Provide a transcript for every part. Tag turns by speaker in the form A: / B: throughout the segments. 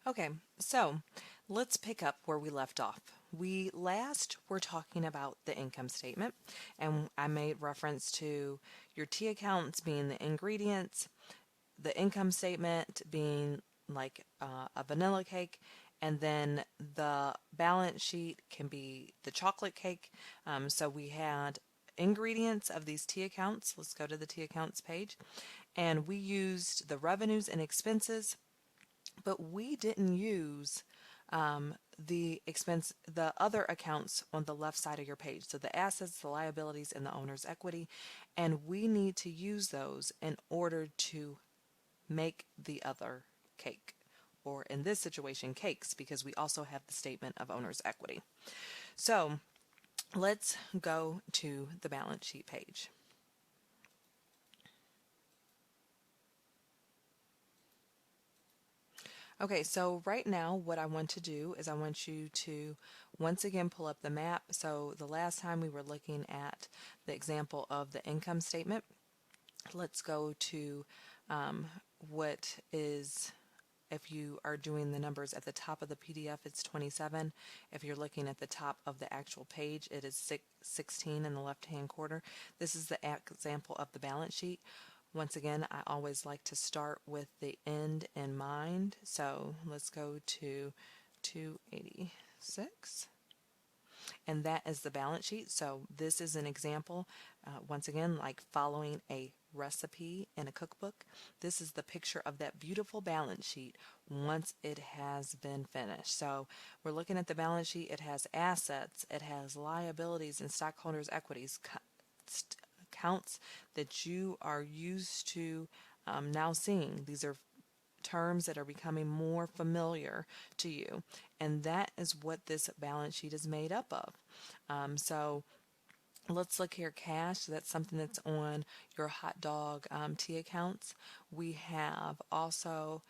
A: Okay, so let's pick up where we left off. We last were talking about the income statement, and I made reference to your T accounts being the ingredients, the income statement being like a vanilla cake, and then the balance sheet can be the chocolate cake. So we had ingredients of these T accounts. Let's go to the T accounts page. And we used the revenues and expenses, but we didn't use the other accounts on the left side of your page. So the assets, the liabilities, and the owner's equity. And we need to use those in order to make the other cake, or in this situation, cakes, because we also have the statement of owner's equity. So let's go to the balance sheet page. Okay, so right now what I want to do is I want you to once again pull up the map. So the last time we were looking at the example of the income statement. Let's go to what is, if you are doing the numbers at the top of the PDF, it's 27. If you're looking at the top of the actual page, it is 16 in the left-hand corner. This is the example of the balance sheet. Once again, I always like to start with the end in mind. So let's go to 286. And that is the balance sheet. So this is an example, once again, like following a recipe in a cookbook. This is the picture of that beautiful balance sheet once it has been finished. So we're looking at the balance sheet. It has assets, it has liabilities and stockholders' equities, accounts that you are used to now seeing. These are terms that are becoming more familiar to you, and that is what this balance sheet is made up of. So let's look here. Cash, that's something that's on your hot dog T accounts. We have also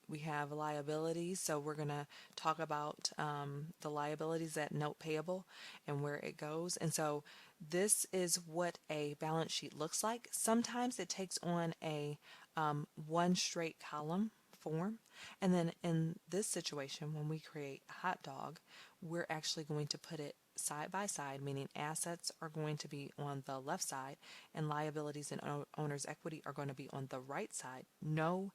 A: we have liabilities, so we're going to talk about the liabilities, that note payable and where it goes. And so this is what a balance sheet looks like. Sometimes it takes on a one straight column form, and then in this situation, when we create a hot dog, we're actually going to put it side by side, meaning assets are going to be on the left side and liabilities and owner's equity are going to be on the right side. No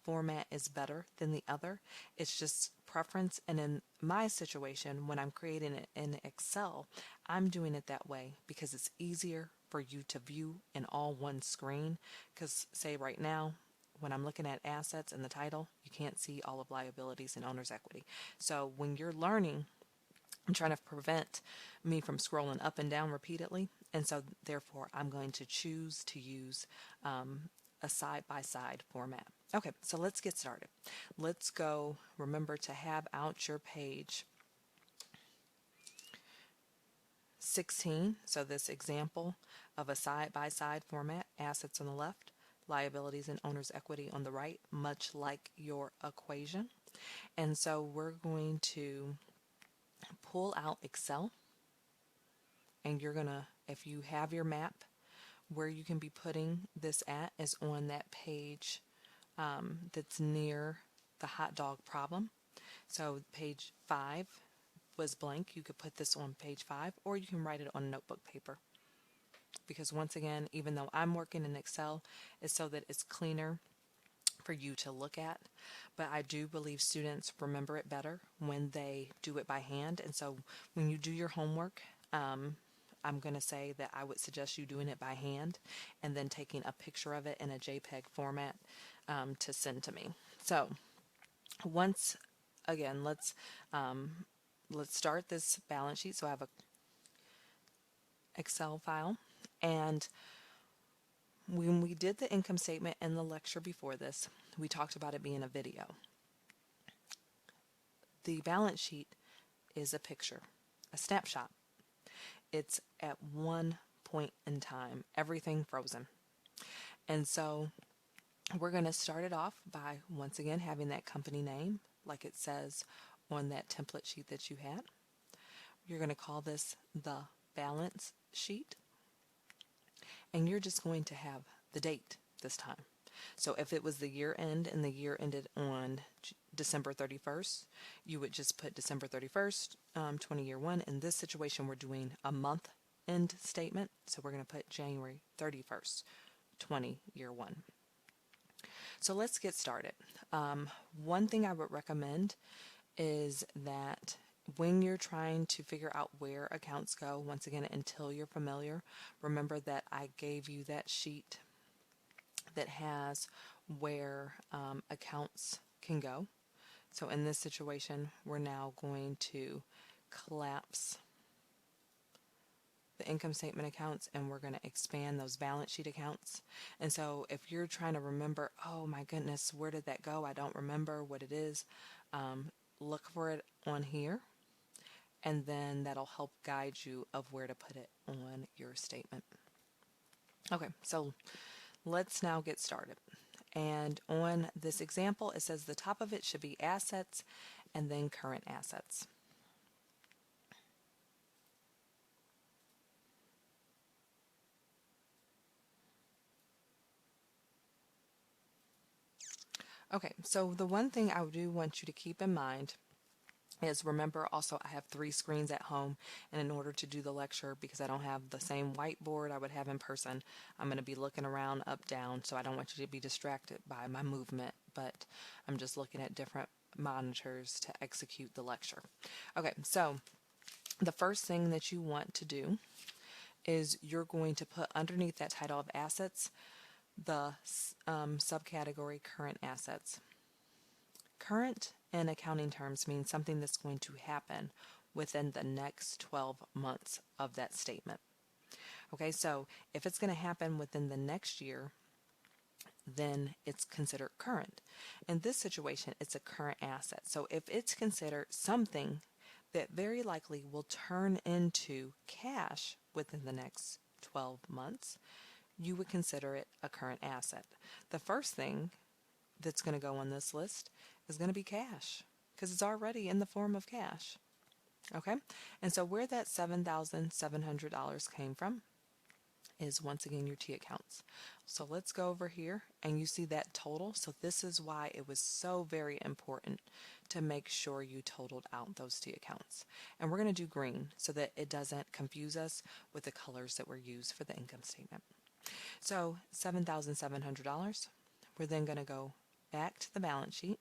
A: format is better than the other. It's just preference. And in my situation, when I'm creating it in Excel, I'm doing it that way because it's easier for you to view in all one screen. Because say right now, when I'm looking at assets and the title, you can't see all of liabilities and owner's equity. So when you're learning, I'm trying to prevent me from scrolling up and down repeatedly, and so therefore I'm going to choose to use a side-by-side format. Okay, so let's get started. Let's go, remember to have out your page 16, so this example of a side-by-side format, assets on the left, liabilities and owner's equity on the right, much like your equation. And so we're going to pull out Excel, and you're gonna, if you have your map, where you can be putting this at is on that page that's near the hot dog problem. So page 5 was blank. You could put this on page 5, or you can write it on notebook paper. Because once again, even though I'm working in Excel, it's so that it's cleaner for you to look at, but I do believe students remember it better when they do it by hand. And so when you do your homework, I'm going to say that I would suggest you doing it by hand and then taking a picture of it in a JPEG format to send to me. So once again, let's start this balance sheet. So I have a Excel file, and when we did the income statement in the lecture before this, we talked about it being a video. The balance sheet is a picture, a snapshot. It's at one point in time, everything frozen. And so we're going to start it off by once again having that company name like it says on that template sheet that you had. You're going to call this the balance sheet, and you're just going to have the date this time. So if it was the year end and the year ended on December 31st, you would just put December 31st, 20 year one. In this situation, we're doing a month end statement. So we're going to put January 31st, 20 year one. So let's get started. One thing I would recommend is that when you're trying to figure out where accounts go, once again, until you're familiar, remember that I gave you that sheet that has where accounts can go. So in this situation, we're now going to collapse the income statement accounts and we're going to expand those balance sheet accounts. And so if you're trying to remember, oh my goodness, where did that go? I don't remember what it is. Look for it on here, and then that'll help guide you of where to put it on your statement. Okay, so let's now get started. And on this example, it says the top of it should be assets and then current assets. Okay, so the one thing I do want you to keep in mind is, remember also I have 3 screens at home, and in order to do the lecture, because I don't have the same whiteboard I would have in person, I'm going to be looking around up, down, so I don't want you to be distracted by my movement, but I'm just looking at different monitors to execute the lecture. Okay, so the first thing that you want to do is you're going to put underneath that title of assets the subcategory current assets. Current in accounting terms means something that's going to happen within the next 12 months of that statement. Okay, so if it's going to happen within the next year, then it's considered current. In this situation, it's a current asset. So if it's considered something that very likely will turn into cash within the next 12 months, you would consider it a current asset. The first thing that's going to go on this list is going to be cash, because it's already in the form of cash. Okay, and so where that $7,700 came from is once again your T accounts. So let's go over here and you see that total. So this is why it was so very important to make sure you totaled out those T accounts. And we're going to do green so that it doesn't confuse us with the colors that were used for the income statement. So $7,700. We're then going to go back to the balance sheet,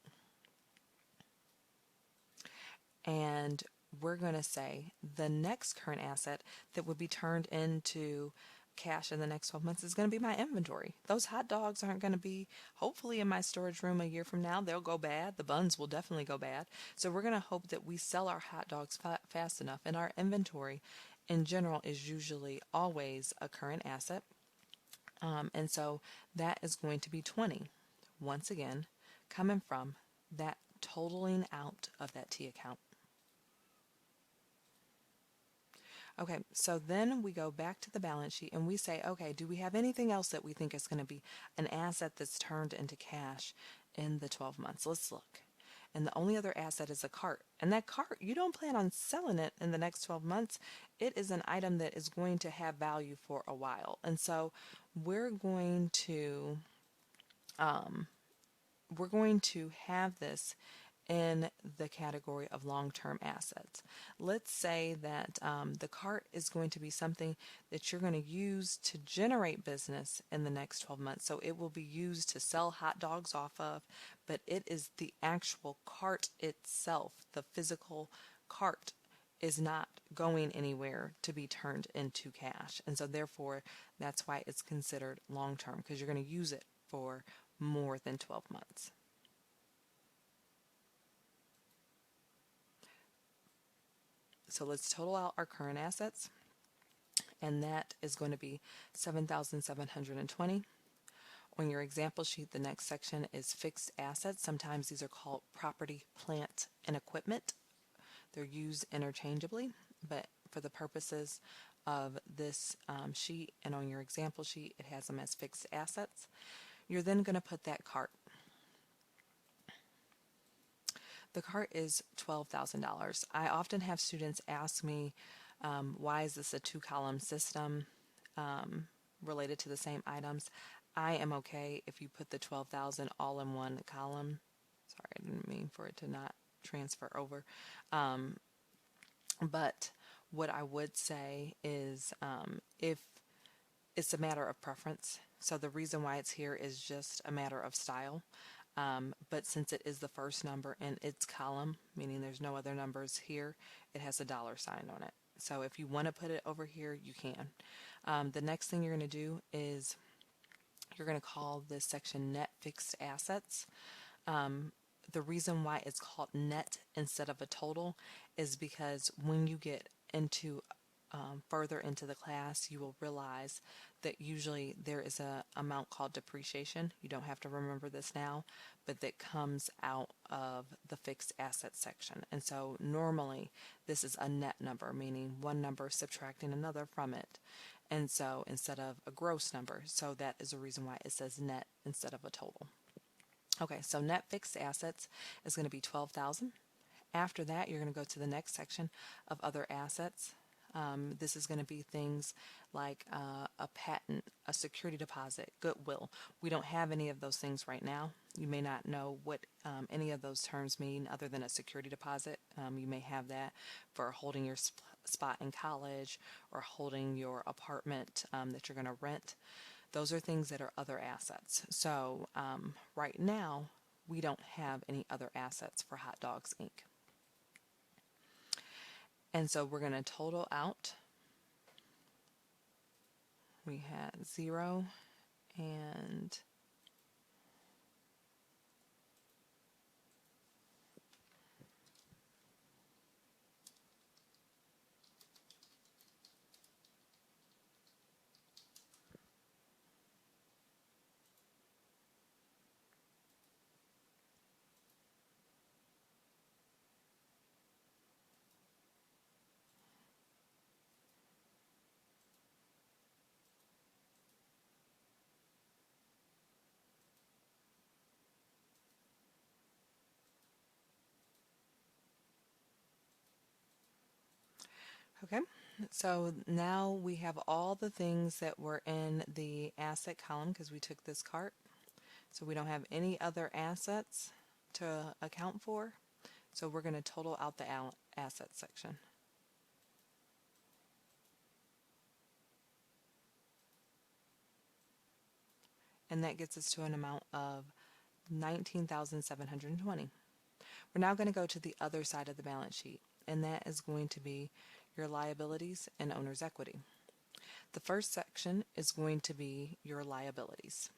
A: and we're going to say the next current asset that would be turned into cash in the next 12 months is going to be my inventory. Those hot dogs aren't going to be, hopefully, in my storage room a year from now. They'll go bad. The buns will definitely go bad. So we're going to hope that we sell our hot dogs fast enough, and our inventory in general is usually always a current asset. And so that is going to be 20. Once again, coming from that totaling out of that T account. Okay, so then we go back to the balance sheet and we say, okay, do we have anything else that we think is going to be an asset that's turned into cash in the 12 months? Let's look. And the only other asset is a cart. And that cart, you don't plan on selling it in the next 12 months. It is an item that is going to have value for a while. And so we're going to have this in the category of long-term assets. Let's say that the cart is going to be something that you're going to use to generate business in the next 12 months. So it will be used to sell hot dogs off of, but it is the actual cart itself, the physical cart, is not going anywhere to be turned into cash. And so therefore, that's why it's considered long-term, because you're going to use it for more than 12 months. So let's total out our current assets, and that is going to be 7,720. On your example sheet, the next section is fixed assets. Sometimes these are called property, plant, and equipment. They're used interchangeably, but for the purposes of this sheet and on your example sheet, it has them as fixed assets. You're then going to put that cart. The cart is $12,000. I often have students ask me, why is this a 2-column system related to the same items? I am okay if you put the 12,000 all in one column. Sorry, I didn't mean for it to not transfer over. But what I would say is if it's a matter of preference. So the reason why it's here is just a matter of style. But since it is the first number in its column, meaning there's no other numbers here, it has a $sign on it. So if you want to put it over here, you can. The next thing you're going to do is you're going to call this section Net Fixed Assets. The reason why it's called net instead of a total is because when you get into further into the class, you will realize that usually there is a amount called depreciation. You don't have to remember this now, but that comes out of the fixed assets section. And so normally this is a net number, meaning one number subtracting another from it. And so instead of a gross number, so that is the reason why it says net instead of a total. Okay, so net fixed assets is going to be 12,000. After that, you're going to go to the next section of other assets. This is going to be things like a patent, a security deposit, goodwill. We don't have any of those things right now. You may not know what any of those terms mean other than a security deposit. You may have that for holding your spot in college or holding your apartment that you're going to rent. Those are things that are other assets. So right now, we don't have any other assets for Hot Dogs Inc. And so we're going to total out. We had 0 and okay, so now we have all the things that were in the asset column because we took this cart. So we don't have any other assets to account for. So we're going to total out the asset section. And that gets us to an amount of 19,720. We're now going to go to the other side of the balance sheet, and that is going to be your liabilities and owner's equity. The first section is going to be your liabilities.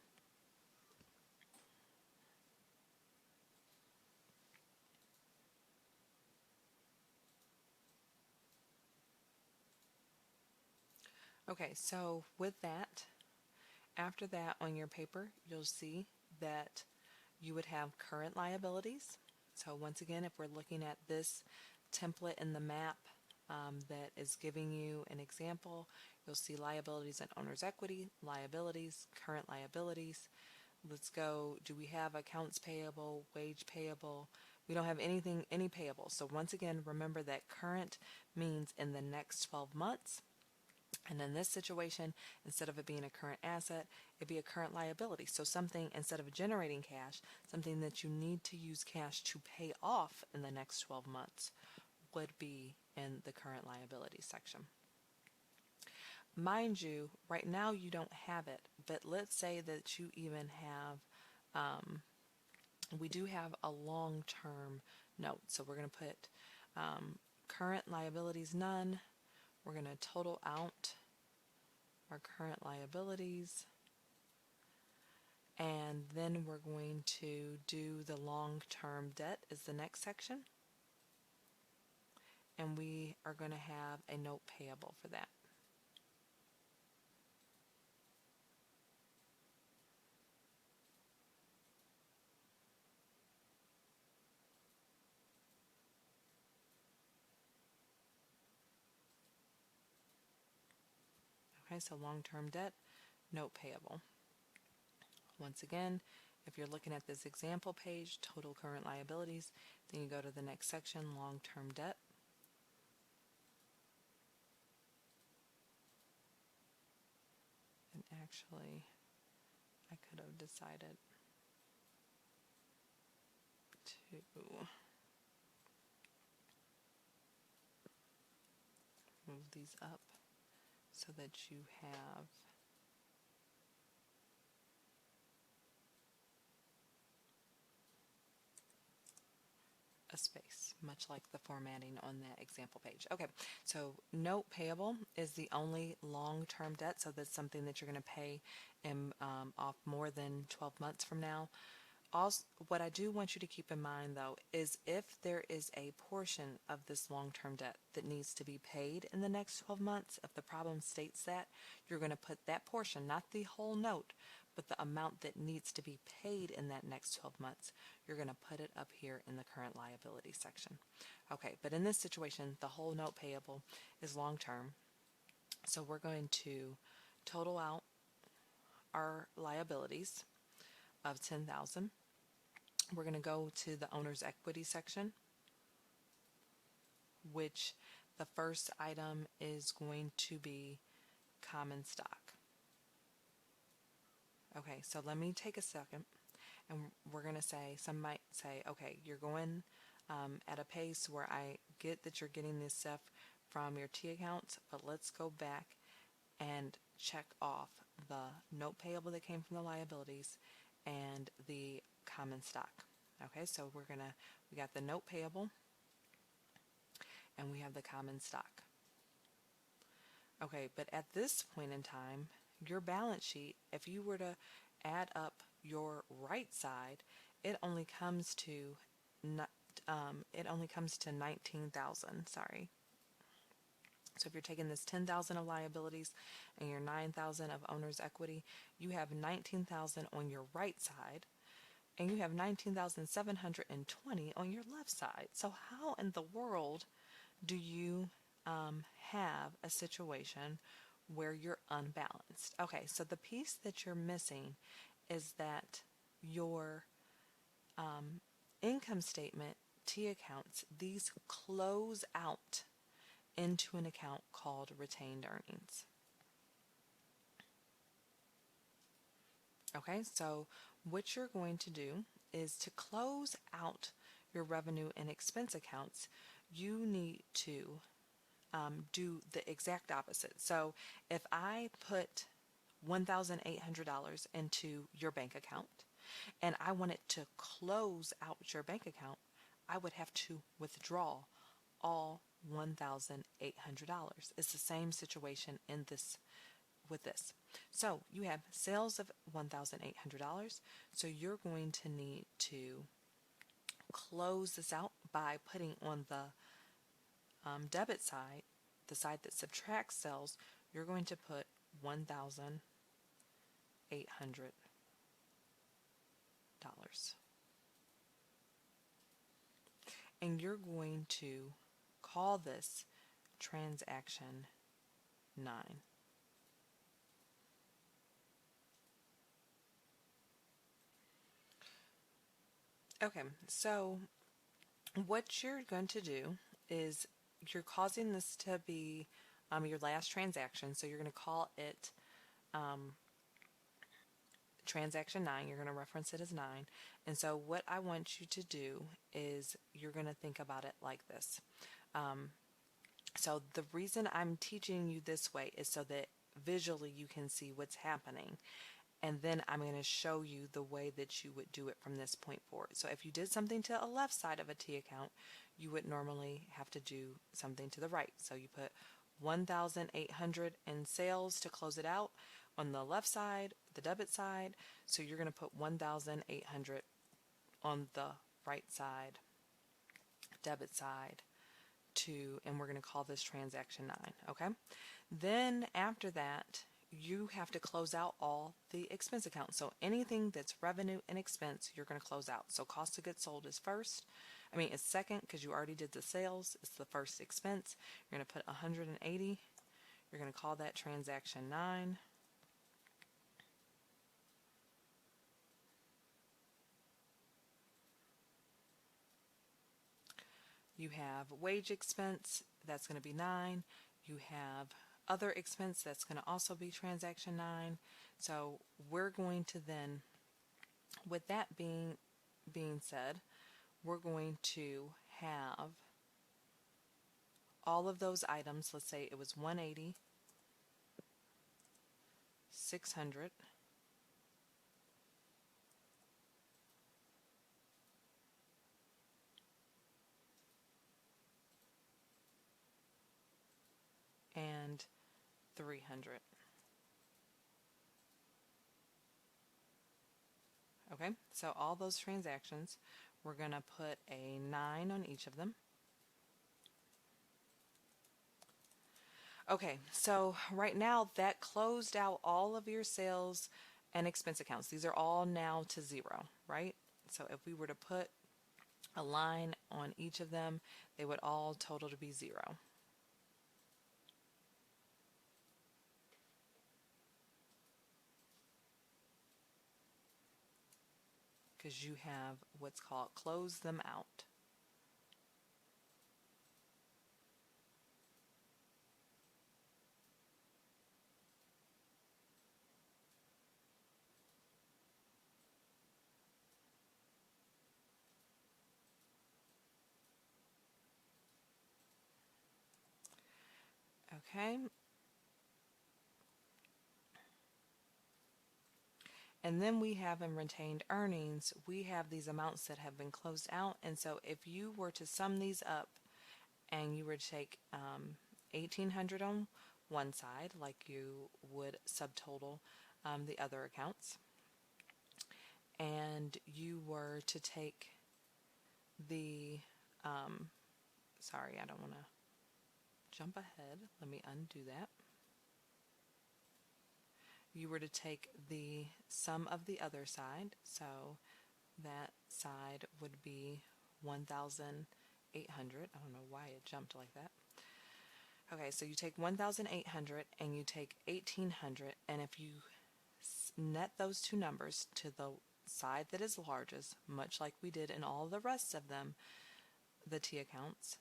A: Okay, so with that, after that on your paper, you'll see that you would have current liabilities. So once again, if we're looking at this template in the map that is giving you an example, you'll see liabilities and owner's equity, liabilities, current liabilities. Let's go, do we have accounts payable, wage payable? We don't have any payable. So once again, remember that current means in the next 12 months. And in this situation, instead of it being a current asset, it'd be a current liability. So something, instead of generating cash, something that you need to use cash to pay off in the next 12 months would be in the current liability section. Mind you, right now you don't have it, but let's say that you even have, we do have a long-term note. So we're going to put current liabilities none. We're going to total out our current liabilities, and then we're going to do the long-term debt as the next section, and we are going to have a note payable for that. Okay, so long-term debt, note payable. Once again, if you're looking at this example page, total current liabilities, then you go to the next section, long-term debt. And actually, I could have decided to move these up so that you have a space, much like the formatting on that example page. Okay, so note payable is the only long-term debt, so that's something that you're going to pay off more than 12 months from now. Also, what I do want you to keep in mind, though, is if there is a portion of this long-term debt that needs to be paid in the next 12 months, if the problem states that, you're going to put that portion, not the whole note, but the amount that needs to be paid in that next 12 months, you're going to put it up here in the current liability section. Okay, but in this situation, the whole note payable is long-term, so we're going to total out our liabilities of $10,000. We're going to go to the owner's equity section, which the first item is going to be common stock. Okay, so let me take a second, and we're going to say, some might say, okay, you're going at a pace where I get that you're getting this stuff from your T accounts, but let's go back and check off the note payable that came from the liabilities and the common stock. Okay, so we got the note payable and we have the common stock. Okay, but at this point in time, your balance sheet, if you were to add up your right side, it only comes to 19,000. Sorry. So if you're taking this 10,000 of liabilities and your 9,000 of owner's equity, you have 19,000 on your right side, and you have 19,720 on your left side. So how in the world do you have a situation where you're unbalanced? Okay, so the piece that you're missing is that your income statement, T accounts, these close out into an account called retained earnings. Okay, so what you're going to do is to close out your revenue and expense accounts, you need to do the exact opposite. So if I put $1,800 into your bank account and I wanted to close out your bank account, I would have to withdraw all $1,800. It's the same situation in this with this. So you have sales of $1,800, so you're going to need to close this out by putting on the debit side, the side that subtracts sales, you're going to put $1,800. And you're going to call this transaction 9. Okay, so what you're going to do is you're causing this to be your last transaction, so you're going to call it transaction 9. You're going to reference it as 9. And so what I want you to do is you're going to think about it like this. So the reason I'm teaching you this way is so that visually you can see what's happening. And then I'm going to show you the way that you would do it from this point forward. So if you did something to a left side of a T account, you would normally have to do something to the right. So you put 1,800 in sales to close it out on the left side, the debit side. So you're going to put 1,800 on the right side, debit side, and we're going to call this transaction 9. Okay. Then after that, you have to close out all the expense accounts. So anything that's revenue and expense, you're going to close out. So cost of goods sold is it's second because you already did the sales. It's the first expense. You're going to put 180. You're going to call that transaction 9. You have wage expense. That's going to be 9. You have other expense, that's going to also be transaction 9. So we're going to then, with that being said, we're going to have all of those items. Let's say it was 180, 600, and 300. Okay, so all those transactions, we're going to put a 9 on each of them. Okay, so right now that closed out all of your sales and expense accounts. These are all now to 0, right? So if we were to put a line on each of them, they would all total to be 0. Because you have what's called close them out. Okay. And then we have in retained earnings, we have these amounts that have been closed out. And so if you were to sum these up and you were to take 1,800 on one side, like you would subtotal the other accounts, and you were to take the, sorry, I don't want to jump ahead. Let me undo that. You were to take the sum of the other side, so that side would be 1,800. I don't know why it jumped like that. Okay, so you take 1,800 and you take 1,800, and if you net those two numbers to the side that is largest, much like we did in all the rest of them, the T accounts,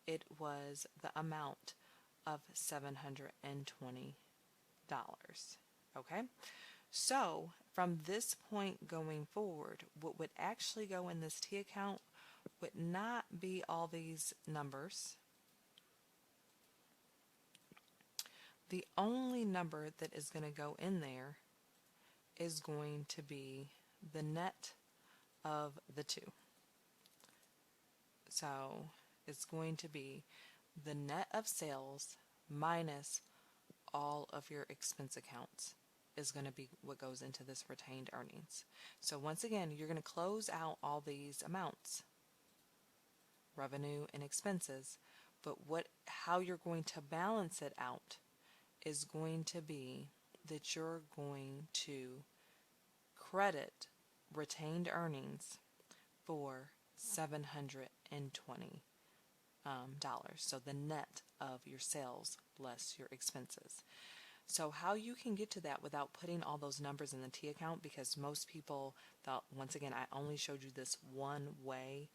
A: it was the amount of $720. Okay, so from this point going forward, what would actually go in this T account would not be all these numbers. The only number that is going to go in there is going to be the net of the two. So it's going to be the net of sales minus all of your expense accounts is going to be what goes into this retained earnings. So once again, you're going to close out all these amounts, revenue and expenses, but how you're going to balance it out is going to be that you're going to credit retained earnings for $720. So the net of your sales less your expenses. So how you can get to that without putting all those numbers in the T account, because most people thought, once again, I only showed you this one way,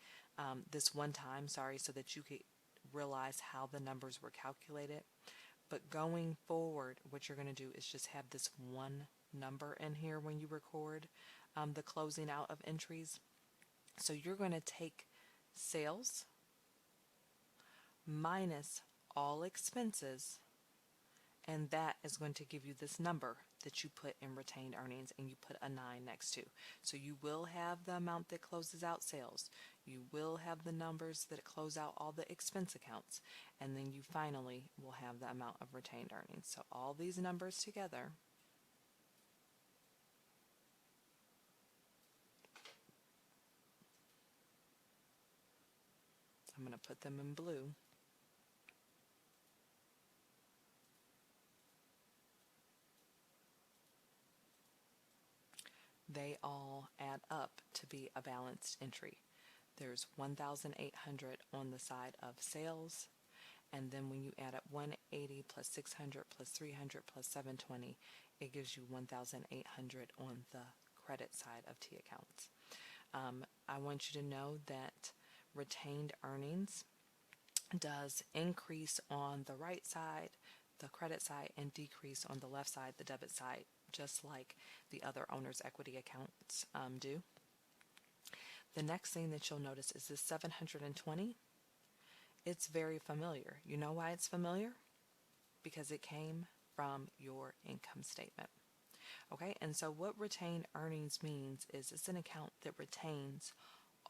A: this one time, sorry, so that you could realize how the numbers were calculated. But going forward, what you're going to do is just have this one number in here when you record the closing out of entries. So you're going to take sales minus all expenses, and that is going to give you this number that you put in retained earnings, and you put a 9 next to. So you will have the amount that closes out sales, you will have the numbers that close out all the expense accounts, and then you finally will have the amount of retained earnings. So all these numbers together I'm going to put them in blue. They all add up to be a balanced entry. There's 1,800 on the side of sales, and then when you add up 180 plus 600 plus 300 plus 720, it gives you 1,800 on the credit side of T accounts. I want you to know that retained earnings does increase on the right side, the credit side and decrease on the left side, the debit side, just like the other owner's equity accounts do. The next thing that you'll notice is this 720. It's very familiar. You know why it's familiar? Because it came from your income statement. Okay, and so what retained earnings means is it's an account that retains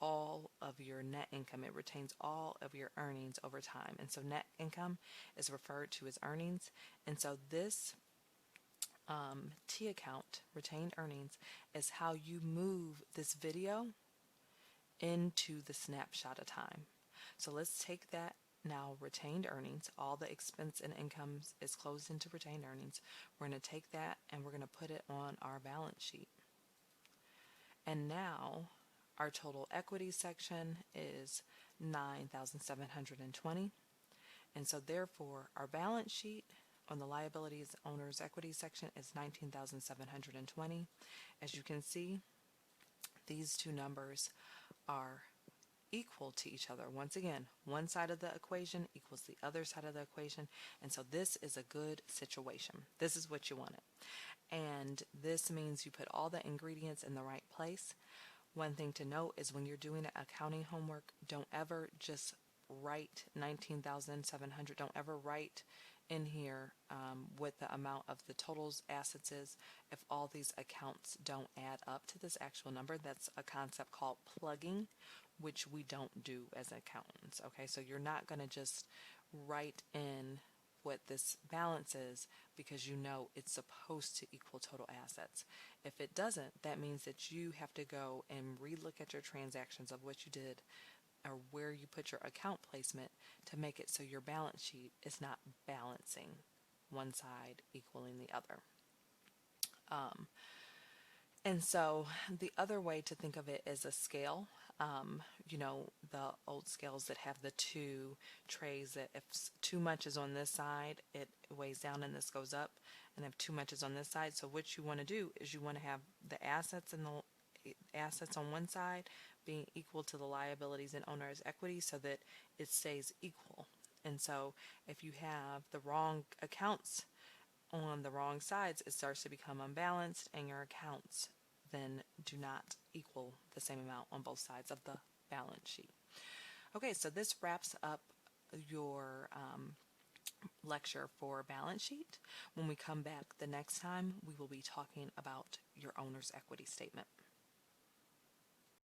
A: all of your net income. It retains all of your earnings over time. And so net income is referred to as earnings. And so this T account, retained earnings, is how you move this video into the snapshot of time. So let's take that now, retained earnings, all the expense and incomes is closed into retained earnings. We're going to take that and we're going to put it on our balance sheet. And now our total equity section is 9,720. And so therefore our balance sheet on the liabilities owner's equity section is 19,720. As you can see, these two numbers are equal to each other. Once again, one side of the equation equals the other side of the equation, and so this is a good situation. This is what you wanted. And this means you put all the ingredients in the right place. One thing to note is when you're doing accounting homework, don't ever just write 19,700. Don't ever write in here what the amount of the totals assets is if all these accounts don't add up to this actual number. That's a concept called plugging, which we don't do as accountants. Okay, so you're not going to just write in what this balance is because you know it's supposed to equal total assets. If it doesn't, that means that you have to go and relook at your transactions of what you did or where you put your account placement to make it so your balance sheet is not balancing one side equaling the other. And so the other way to think of it is a scale. You know, the old scales that have the two trays that if too much is on this side, it weighs down and this goes up, and if too much is on this side. So what you want to do is you want to have the assets and the assets on one side being equal to the liabilities and owner's equity so that it stays equal. And so if you have the wrong accounts on the wrong sides, it starts to become unbalanced, and your accounts then do not equal the same amount on both sides of the balance sheet. Okay, so this wraps up your lecture for balance sheet. When we come back the next time, we will be talking about your owner's equity statement.